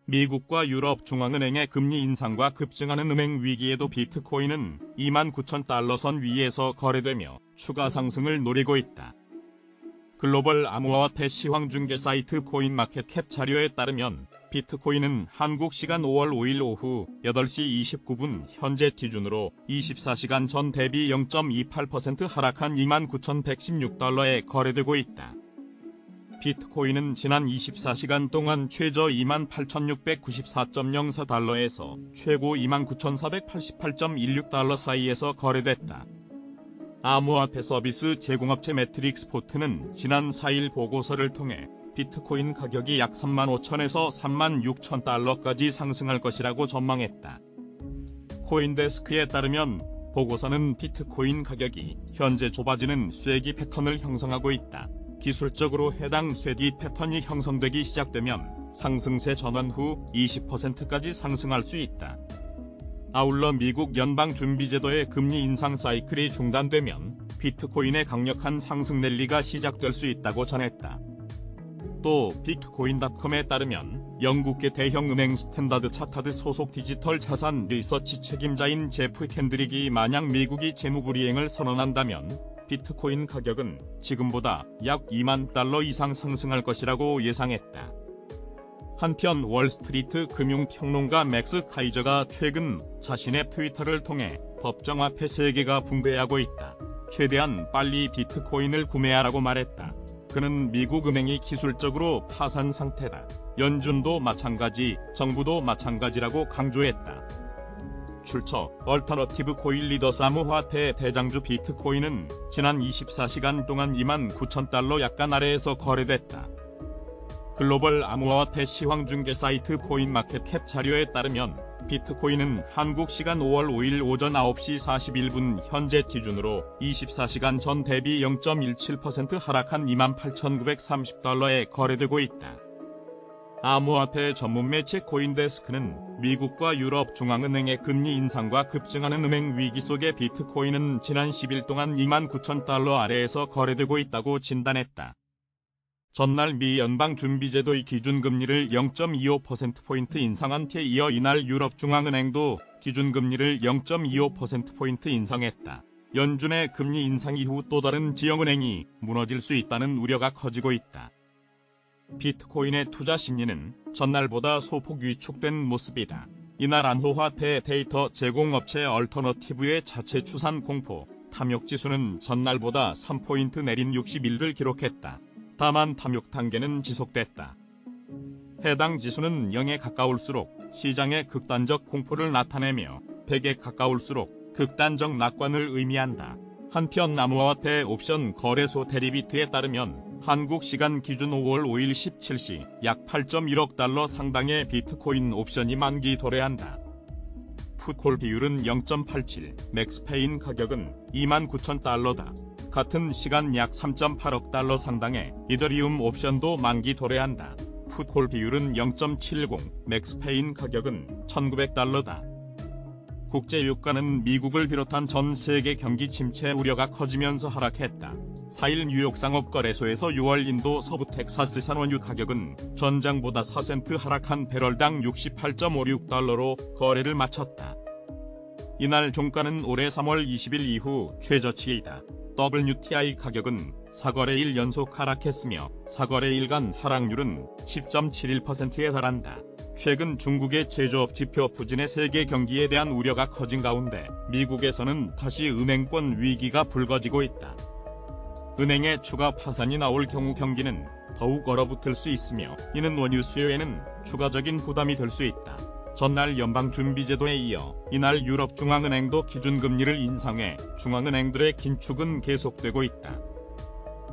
미국과 유럽 중앙은행의 금리 인상과 급증하는 은행 위기에도 비트코인은 29,000달러 선 위에서 거래되며 추가 상승을 노리고 있다. 글로벌 암호화폐 시황중개 사이트 코인마켓캡 자료에 따르면 비트코인은 한국 시간 5월 5일 오후 8시 29분 현재 기준으로 24시간 전 대비 0.28% 하락한 29,116달러에 거래되고 있다. 비트코인은 지난 24시간 동안 최저 28,694.04달러에서 최고 29,488.16달러 사이에서 거래됐다. 암호화폐 서비스 제공업체 매트릭스포트는 지난 4일 보고서를 통해 비트코인 가격이 약 35,000에서 36,000달러까지 상승할 것이라고 전망했다. 코인데스크에 따르면 보고서는 비트코인 가격이 현재 좁아지는 쐐기 패턴을 형성하고 있다. 기술적으로 해당 쐐기 패턴이 형성되기 시작되면 상승세 전환 후 20%까지 상승할 수 있다. 아울러 미국 연방준비제도의 금리 인상 사이클이 중단되면 비트코인의 강력한 상승 랠리가 시작될 수 있다고 전했다. 또 비트코인.com에 따르면 영국계 대형 은행 스탠다드 차타드 소속 디지털 자산 리서치 책임자인 제프 캔드릭이 만약 미국이 재무불이행을 선언한다면 비트코인 가격은 지금보다 약 2만 달러 이상 상승할 것이라고 예상했다. 한편 월스트리트 금융평론가 맥스 카이저가 최근 자신의 트위터를 통해 법정화폐 세계가 붕괴하고 있다. 최대한 빨리 비트코인을 구매하라고 말했다. 그는 미국 은행이 기술적으로 파산 상태다. 연준도 마찬가지, 정부도 마찬가지라고 강조했다. 출처 얼터너티브 코인 리더스 암호화폐 대장주 비트코인은 지난 24시간 동안 29,000달러 약간 아래에서 거래됐다. 글로벌 암호화폐 시황중개 사이트 코인마켓캡 자료에 따르면 비트코인은 한국 시간 5월 5일 오전 9시 41분 현재 기준으로 24시간 전 대비 0.17% 하락한 28,930달러에 거래되고 있다. 암호화폐 전문 매체 코인데스크는 미국과 유럽 중앙은행의 금리 인상과 급증하는 은행 위기 속에 비트코인은 지난 10일 동안 29,000달러 아래에서 거래되고 있다고 진단했다. 전날 미 연방준비제도의 기준금리를 0.25%포인트 인상한 뒤에 이어 이날 유럽중앙은행도 기준금리를 0.25%포인트 인상했다. 연준의 금리 인상 이후 또 다른 지역은행이 무너질 수 있다는 우려가 커지고 있다. 비트코인의 투자 심리는 전날보다 소폭 위축된 모습이다. 이날 암호화폐 데이터 제공업체 얼터너티브의 자체 추산 공포 탐욕지수는 전날보다 3포인트 내린 61를 기록했다. 다만 탐욕 단계는 지속됐다. 해당 지수는 0에 가까울수록 시장의 극단적 공포를 나타내며 100에 가까울수록 극단적 낙관을 의미한다. 한편 암호화폐 옵션 거래소 데리비트에 따르면 한국 시간 기준 5월 5일 17시 약 8.1억 달러 상당의 비트코인 옵션이 만기 도래한다. 풋콜 비율은 0.87, 맥스페인 가격은 29,000달러다. 같은 시간 약 3.8억 달러 상당의 이더리움 옵션도 만기 도래한다. 풋콜 비율은 0.70, 맥스페인 가격은 1,900달러다. 국제유가는 미국을 비롯한 전 세계 경기 침체 우려가 커지면서 하락했다. 4일 뉴욕 상업거래소에서 6월 인도 서부 텍사스 산원유 가격은 전장보다 4센트 하락한 배럴당 68.56달러로 거래를 마쳤다. 이날 종가는 올해 3월 20일 이후 최저치이다. WTI 가격은 4거래일 연속 하락했으며 4거래일간 하락률은 10.71%에 달한다. 최근 중국의 제조업 지표 부진의 세계 경기에 대한 우려가 커진 가운데 미국에서는 다시 은행권 위기가 불거지고 있다. 은행의 추가 파산이 나올 경우 경기는 더욱 얼어붙을 수 있으며 이는 원유 수요에는 추가적인 부담이 될 수 있다. 전날 연방준비제도에 이어 이날 유럽중앙은행도 기준금리를 인상해 중앙은행들의 긴축은 계속되고 있다.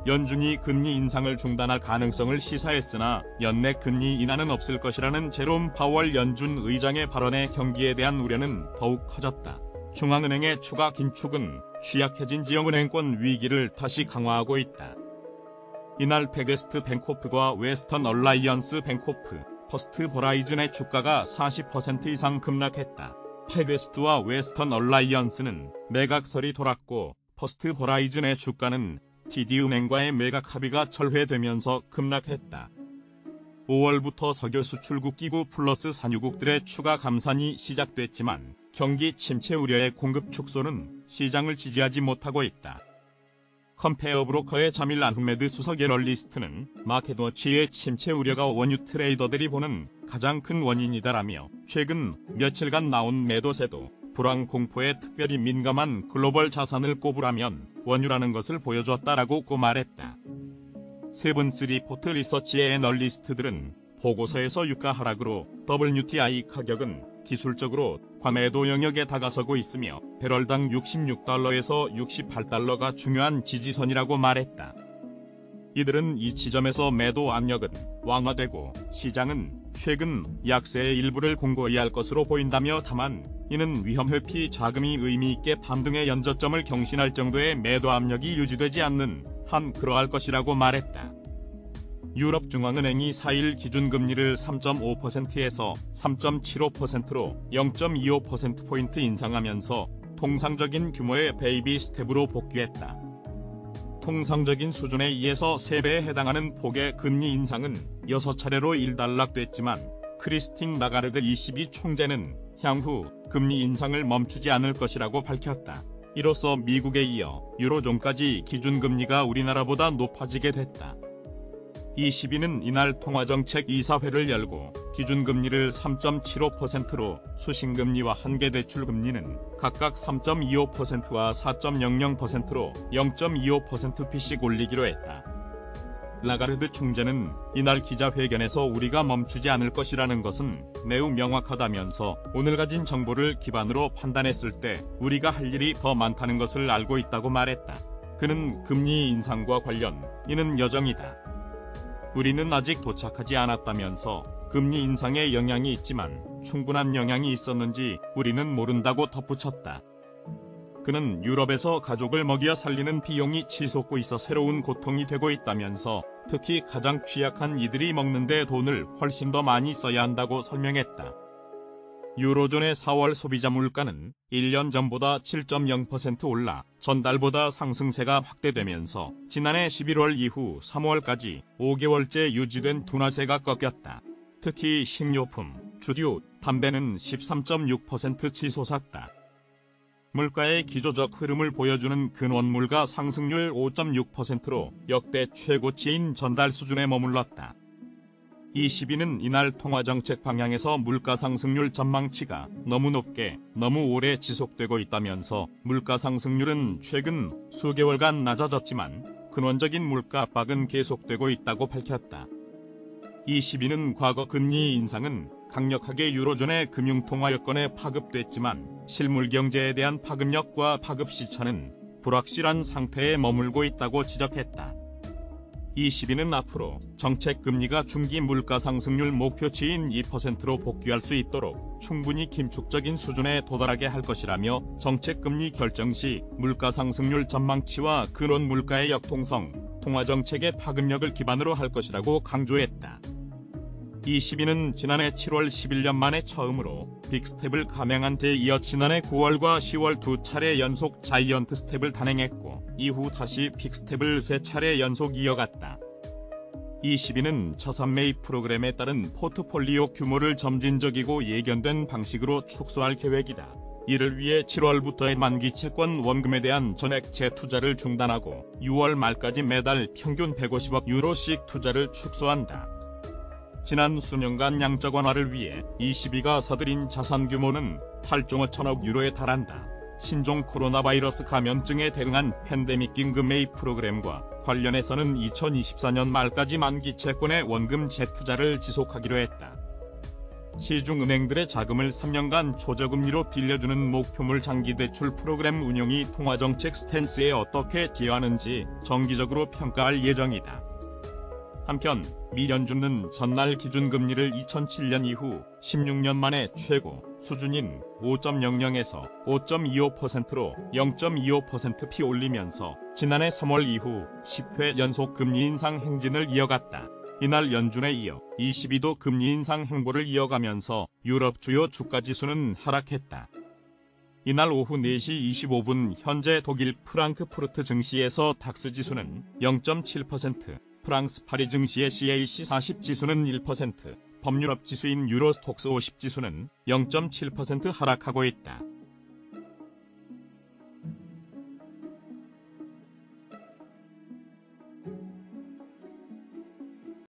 연준이 금리 인상을 중단할 가능성을 시사했으나 연내 금리 인하는 없을 것이라는 제롬 파월 연준 의장의 발언에 경기에 대한 우려는 더욱 커졌다. 중앙은행의 추가 긴축은 취약해진 지역은행권 위기를 다시 강화하고 있다. 이날 패게스트 뱅코프와 웨스턴 얼라이언스 뱅코프, 퍼스트 호라이즌의 주가가 40% 이상 급락했다. 패게스트와 웨스턴 얼라이언스는 매각설이 돌았고 퍼스트 호라이즌의 주가는 TD은행과의 매각 합의가 철회되면서 급락했다. 5월부터 석유 수출국 기구 플러스 산유국들의 추가 감산이 시작됐지만 경기 침체 우려의 공급 축소는 시장을 지지하지 못하고 있다. 컴페어 브로커의 자밀 아흐메드 수석 애널리스트는 마켓워치의 침체 우려가 원유 트레이더들이 보는 가장 큰 원인이다라며 최근 며칠간 나온 매도세도 불황 공포에 특별히 민감한 글로벌 자산을 꼽으라면 원유라는 것을 보여줬다라고 말했다. 세븐스 리포트 리서치의 애널리스트들은 보고서에서 유가 하락으로 WTI 가격은 기술적으로 과매도 영역에 다가서고 있으며 배럴당 66달러에서 68달러가 중요한 지지선이라고 말했다. 이들은 이 지점에서 매도 압력은 완화되고 시장은 최근 약세의 일부를 공고히 할 것으로 보인다며 다만 이는 위험 회피 자금이 의미있게 반등의 연저점을 경신할 정도의 매도 압력이 유지되지 않는 한 그러할 것이라고 말했다. 유럽중앙은행이 4일 기준금리를 3.5%에서 3.75%로 0.25%포인트 인상하면서 통상적인 규모의 베이비 스텝으로 복귀했다. 통상적인 수준에 2에서 3배에 해당하는 폭의 금리 인상은 6차례로 일단락됐지만 크리스틴 라가르드 ECB 총재는 향후 금리 인상을 멈추지 않을 것이라고 밝혔다. 이로써 미국에 이어 유로존까지 기준금리가 우리나라보다 높아지게 됐다. ECB는 이날 통화정책 이사회를 열고 기준금리를 3.75%로 수신금리와 한계대출금리는 각각 3.25%와 4.00%로 0.25%씩 올리기로 했다. 라가르드 총재는 이날 기자회견에서 우리가 멈추지 않을 것이라는 것은 매우 명확하다면서 오늘 가진 정보를 기반으로 판단했을 때 우리가 할 일이 더 많다는 것을 알고 있다고 말했다. 그는 금리 인상과 관련 이는 여정이다. 우리는 아직 도착하지 않았다면서 금리 인상의 영향이 있지만 충분한 영향이 있었는지 우리는 모른다고 덧붙였다. 그는 유럽에서 가족을 먹여 살리는 비용이 치솟고 있어 새로운 고통이 되고 있다면서 특히 가장 취약한 이들이 먹는데 돈을 훨씬 더 많이 써야 한다고 설명했다. 유로존의 4월 소비자 물가는 1년 전보다 7.0% 올라 전달보다 상승세가 확대되면서 지난해 11월 이후 3월까지 5개월째 유지된 둔화세가 꺾였다. 특히 식료품, 주류, 담배는 13.6% 치솟았다. 물가의 기조적 흐름을 보여주는 근원물가 상승률 5.6%로 역대 최고치인 전달 수준에 머물렀다. ECB는 이날 통화정책 방향에서 물가 상승률 전망치가 너무 높게 너무 오래 지속되고 있다면서 물가 상승률은 최근 수개월간 낮아졌지만 근원적인 물가 압박은 계속되고 있다고 밝혔다. ECB는 과거 금리 인상은 강력하게 유로존의 금융통화 여건에 파급됐지만 실물 경제에 대한 파급력과 파급 시차는 불확실한 상태에 머물고 있다고 지적했다. ECB는 앞으로 정책 금리가 중기 물가 상승률 목표치인 2%로 복귀할 수 있도록 충분히 긴축적인 수준에 도달하게 할 것이라며 정책 금리 결정 시 물가 상승률 전망치와 근원 물가의 역통성, 통화정책의 파급력을 기반으로 할 것이라고 강조했다. ECB는 지난해 7월 11년 만에 처음으로 빅스텝을 감행한 데 이어 지난해 9월과 10월 두 차례 연속 자이언트 스텝을 단행했고 이후 다시 빅스텝을 세 차례 연속 이어갔다. ECB는 자산 매입 프로그램에 따른 포트폴리오 규모를 점진적이고 예견된 방식으로 축소할 계획이다. 이를 위해 7월부터의 만기 채권 원금에 대한 전액 재투자를 중단하고 6월 말까지 매달 평균 150억 유로씩 투자를 축소한다. 지난 수년간 양적 완화를 위해 ECB가 사들인 자산 규모는 8조 5천억 유로에 달한다. 신종 코로나 바이러스 감염증에 대응한 팬데믹 긴급 매입 프로그램과 관련해서는 2024년 말까지 만기 채권의 원금 재투자를 지속하기로 했다. 시중은행들의 자금을 3년간 초저금리로 빌려주는 목표물 장기대출 프로그램 운영이 통화정책 스탠스에 어떻게 기여하는지 정기적으로 평가할 예정이다. 한편 미연준은 전날 기준금리를 2007년 이후 16년 만에 최고 수준인 5.00에서 5.25%로 0.25%피 올리면서 지난해 3월 이후 10회 연속 금리 인상 행진을 이어갔다. 이날 연준에 이어 ECB도 금리 인상 행보를 이어가면서 유럽 주요 주가지수는 하락했다. 이날 오후 4시 25분 현재 독일 프랑크푸르트 증시에서 닥스 지수는 0.7%, 프랑스 파리 증시의 CAC 40 지수는 1%, 범유럽 지수인 유로스톡스 50 지수는 0.7% 하락하고 있다.